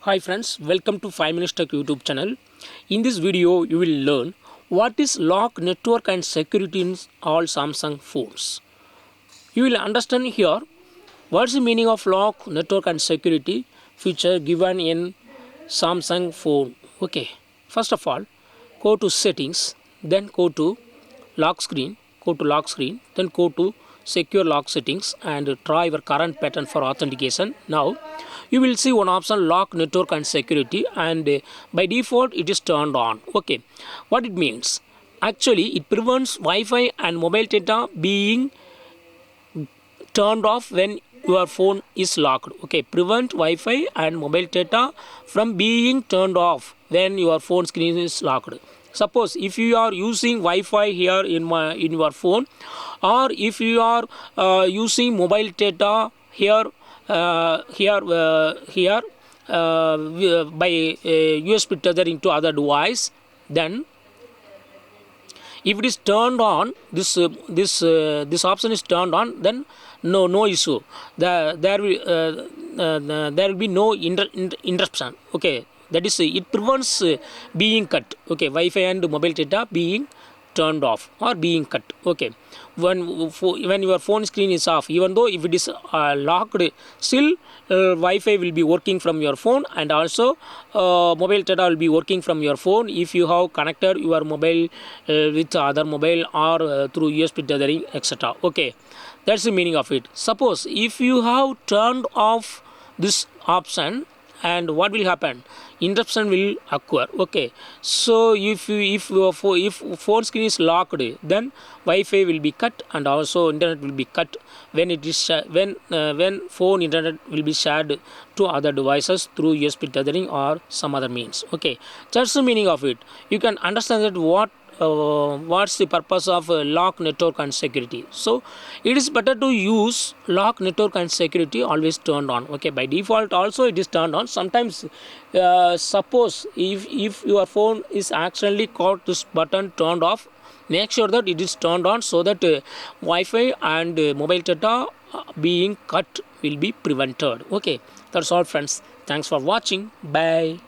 Hi friends, welcome to 5 Minutes Tech YouTube channel. In this video, you will learn what is lock, network and security in all Samsung phones. You will understand here what's the meaning of lock, network and security feature given in Samsung phone. Okay, first of all, go to settings, then go to lock screen, then go to secure lock settings and try your current pattern for authentication. Now you will see one option lock, network and security, and by default it is turned on. Okay, what it means? Actually, it prevents Wi-Fi and mobile data being turned off when your phone is locked. Okay, prevent Wi-Fi and mobile data from being turned off when your phone screen is locked. Suppose if you are using Wi-Fi here in your phone, or if you are using mobile data here by USB tethering to other device, then if it is turned on, this option is turned on, then no issue. There will be no interruption. Okay, that is it prevents being cut. Okay, Wi-Fi and mobile data being turned off or being cut. Okay, when your phone screen is off, even though if it is locked, still Wi-Fi will be working from your phone, and also mobile data will be working from your phone if you have connected your mobile with other mobile or through USB tethering, etc. Okay, that's the meaning of it. Suppose if you have turned off this option, and what will happen? Interruption will occur. Okay, so if phone screen is locked, then Wi-Fi will be cut and also internet will be cut when it is when phone internet will be shared to other devices through USB tethering or some other means. Okay, that's the meaning of it. You can understand that what's the purpose of lock, network and security. So it is better to use lock, network and security always turned on. Okay, by default also it is turned on. Sometimes suppose if your phone is accidentally got this button turned off, make sure that it is turned on so that Wi-Fi and mobile data being cut will be prevented. Okay, that's all friends. Thanks for watching. Bye.